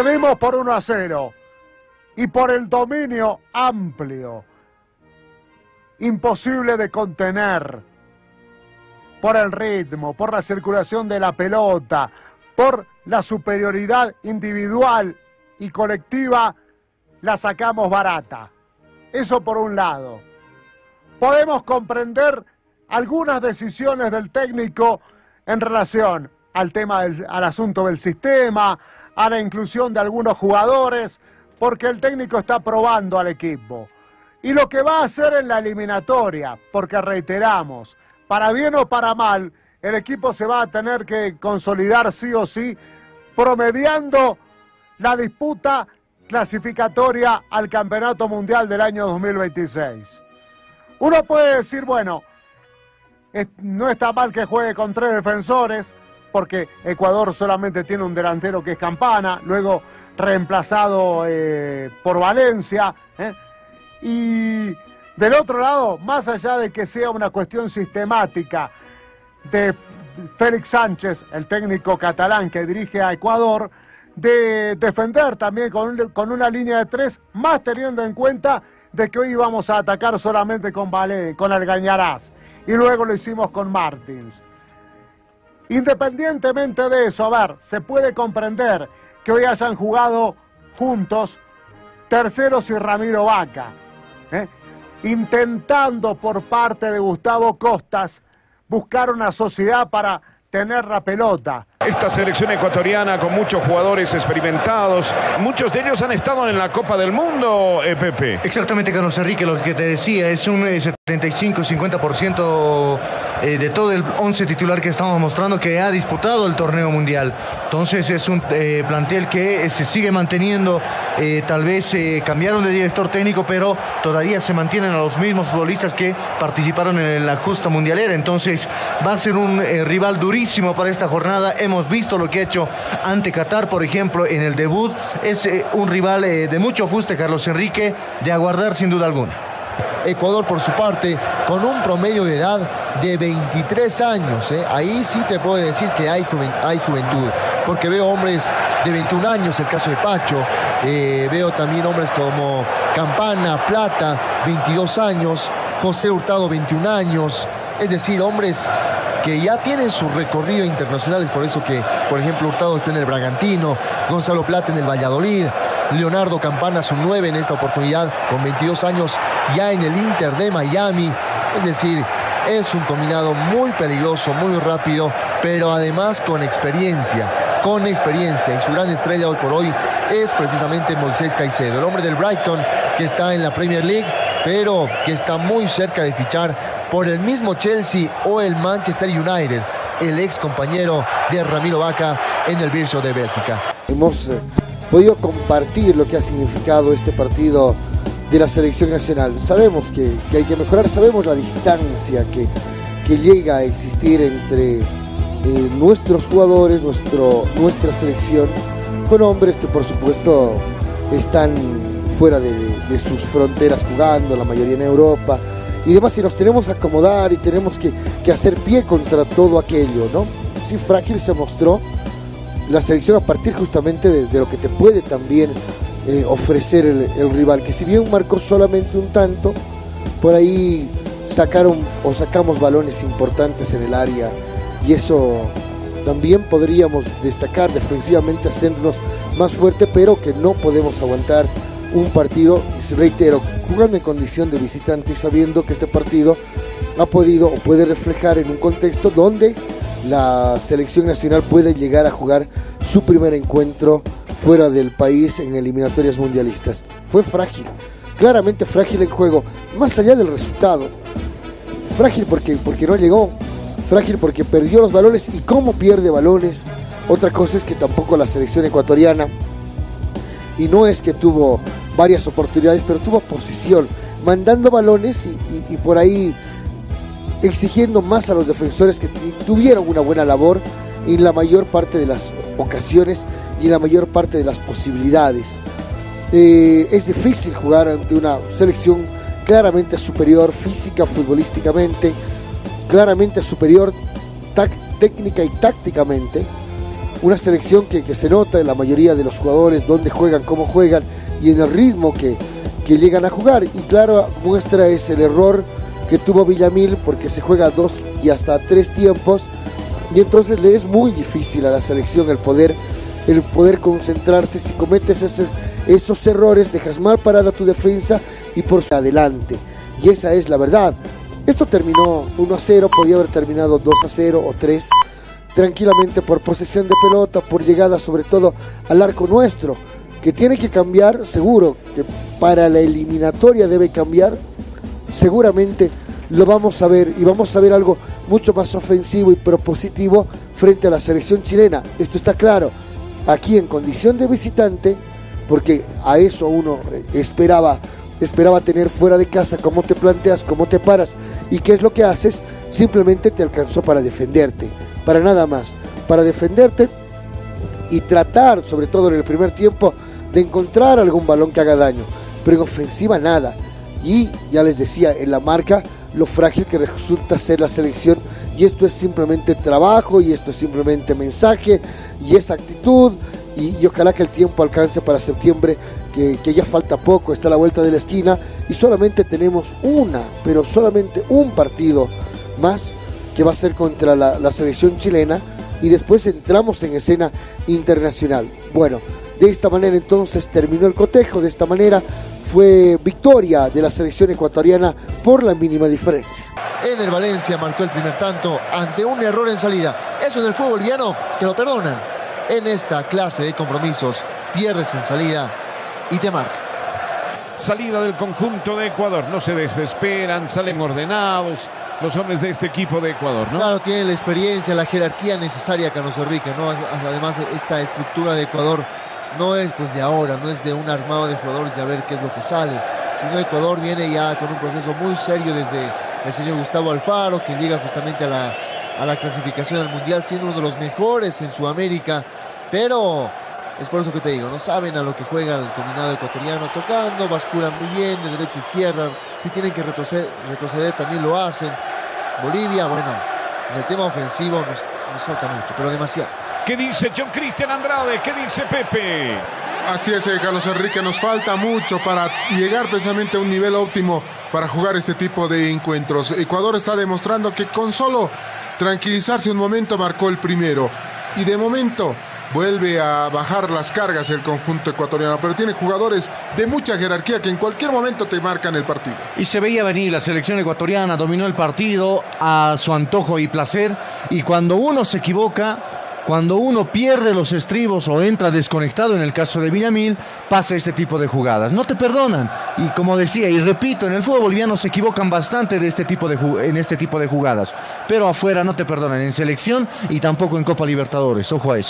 Perdimos por 1-0 y por el dominio amplio, imposible de contener, por el ritmo, por la circulación de la pelota, por la superioridad individual y colectiva, la sacamos barata. Eso por un lado. Podemos comprender algunas decisiones del técnico en relación al al asunto del sistema, a la inclusión de algunos jugadores, porque el técnico está probando al equipo. Y lo que va a hacer en la eliminatoria, porque reiteramos, para bien o para mal, el equipo se va a tener que consolidar sí o sí, promediando la disputa clasificatoria al Campeonato Mundial del año 2026. Uno puede decir, bueno, no está mal que juegue con 3 defensores, porque Ecuador solamente tiene un delantero que es Campana, luego reemplazado por Valencia. Y del otro lado, más allá de que sea una cuestión sistemática de Félix Sánchez, el técnico catalán que dirige a Ecuador, de defender también con una línea de 3, más teniendo en cuenta de que hoy íbamos a atacar solamente con Algañarás, y luego lo hicimos con Martins. Independientemente de eso, a ver, se puede comprender que hoy hayan jugado juntos Terceros y Ramiro Vaca, intentando por parte de Gustavo Costas buscar una sociedad para tener la pelota. Esta selección ecuatoriana con muchos jugadores experimentados, muchos de ellos han estado en la Copa del Mundo, Pepe. Exactamente, Carlos Enrique, lo que te decía, es un 75-50% de todo el 11 titular que estamos mostrando que ha disputado el torneo mundial. Entonces es un plantel que se sigue manteniendo, tal vez cambiaron de director técnico, pero todavía se mantienen a los mismos futbolistas que participaron en la justa mundialera. Entonces va a ser un rival durísimo para esta jornada. Hemos visto lo que ha hecho ante Qatar, por ejemplo, en el debut. Es un rival de mucho ajuste, Carlos Enrique, de aguardar sin duda alguna. Ecuador, por su parte, con un promedio de edad de 23 años. Ahí sí te puedo decir que hay juventud, porque veo hombres de 21 años, el caso de Pacho, veo también hombres como Campana, Plata, 22 años, José Hurtado, 21 años, es decir, hombres que ya tienen su recorrido internacional. Es por eso que, por ejemplo, Hurtado está en el Bragantino, Gonzalo Plata en el Valladolid, Leonardo Campana, su 9 en esta oportunidad, con 22 años, ya en el Inter de Miami. Es decir, es un combinado muy peligroso, muy rápido, pero además con experiencia. Y su gran estrella hoy por hoy es precisamente Moisés Caicedo, el hombre del Brighton, que está en la Premier League, pero que está muy cerca de fichar por el mismo Chelsea o el Manchester United, el ex compañero de Ramiro Vaca en el Virtus de Bélgica. Hemos podido compartir lo que ha significado este partido de la selección nacional. Sabemos que hay que mejorar, sabemos la distancia que llega a existir entre nuestros jugadores, nuestra selección, con hombres que por supuesto están fuera de sus fronteras jugando, la mayoría en Europa y demás, y nos tenemos que acomodar y tenemos que hacer pie contra todo aquello, ¿no? Sí, frágil se mostró la selección a partir justamente de lo que te puede también ofrecer el rival, que si bien marcó solamente un tanto, por ahí sacamos balones importantes en el área, y eso también podríamos destacar defensivamente, hacernos más fuerte, pero que no podemos aguantar un partido, reitero, jugando en condición de visitante y sabiendo que este partido ha podido o puede reflejar en un contexto donde la selección nacional puede llegar a jugar su primer encuentro fuera del país en eliminatorias mundialistas. Fue frágil, claramente frágil el juego, más allá del resultado. Frágil porque no llegó, frágil porque perdió los balones. ¿Y cómo pierde balones? Otra cosa es que tampoco la selección ecuatoriana, y no es que tuvo varias oportunidades, pero tuvo posición, mandando balones y por ahí exigiendo más a los defensores que tuvieron una buena labor en la mayor parte de las ocasiones y en la mayor parte de las posibilidades. Es difícil jugar ante una selección claramente superior física, futbolísticamente, claramente superior técnica y tácticamente, una selección que se nota en la mayoría de los jugadores, dónde juegan, cómo juegan y en el ritmo que llegan a jugar. Y claro, muestra es el error que tuvo Villamil, porque se juega 2 y hasta 3 tiempos, y entonces le es muy difícil a la selección el poder concentrarse. Si cometes esos errores, dejas mal parada tu defensa y por adelante, y esa es la verdad. Esto terminó 1-0, podía haber terminado 2-0 o 3, tranquilamente, por posesión de pelota, por llegada sobre todo al arco nuestro, que tiene que cambiar, seguro que para la eliminatoria debe cambiar, seguramente lo vamos a ver, y vamos a ver algo mucho más ofensivo y propositivo frente a la selección chilena. Esto está claro, aquí en condición de visitante, porque a eso uno esperaba tener fuera de casa, cómo te planteas, cómo te paras y qué es lo que haces. Simplemente te alcanzó para defenderte, para nada más, para defenderte y tratar, sobre todo en el primer tiempo, de encontrar algún balón que haga daño, pero en ofensiva nada. Y ya les decía, en la marca, lo frágil que resulta ser la selección, y esto es simplemente trabajo, y esto es simplemente mensaje, y esa actitud, y ojalá que el tiempo alcance para septiembre, que ya falta poco, está a la vuelta de la esquina, y solamente tenemos pero solamente un partido más, que va a ser contra la selección chilena, y después entramos en escena internacional. Bueno, de esta manera entonces terminó el cotejo, de esta manera fue victoria de la selección ecuatoriana por la mínima diferencia. Ener Valencia marcó el primer tanto ante un error en salida. Eso en el fútbol boliviano te lo perdonan. En esta clase de compromisos pierdes en salida y te marca. Salida del conjunto de Ecuador, no se desesperan, salen ordenados los hombres de este equipo de Ecuador, ¿no? Claro, tienen la experiencia, la jerarquía necesaria, Carlos Enrique, ¿no? Además, esta estructura de Ecuador no es pues de ahora, no es de un armado de jugadores de a ver qué es lo que sale, sino Ecuador viene ya con un proceso muy serio desde el señor Gustavo Alfaro, que llega justamente a la clasificación al Mundial, siendo uno de los mejores en Sudamérica, pero es por eso que te digo, no saben a lo que juega el combinado ecuatoriano, tocando, basculan muy bien de derecha a izquierda, si tienen que retroceder también lo hacen. Bolivia, bueno, en el tema ofensivo nos falta mucho, pero demasiado. ¿Qué dice John Cristian Andrade? ¿Qué dice Pepe? Así es, Carlos Enrique, nos falta mucho para llegar precisamente a un nivel óptimo para jugar este tipo de encuentros. Ecuador está demostrando que con solo tranquilizarse un momento marcó el primero, y de momento vuelve a bajar las cargas el conjunto ecuatoriano, pero tiene jugadores de mucha jerarquía que en cualquier momento te marcan el partido. Y se veía venir, la selección ecuatoriana dominó el partido a su antojo y placer, y cuando uno se equivoca, cuando uno pierde los estribos o entra desconectado, en el caso de Villamil, pasa este tipo de jugadas. No te perdonan. Y como decía y repito, en el fútbol boliviano se equivocan bastante en este tipo de jugadas. Pero afuera no te perdonan, en selección y tampoco en Copa Libertadores. Ojo a eso.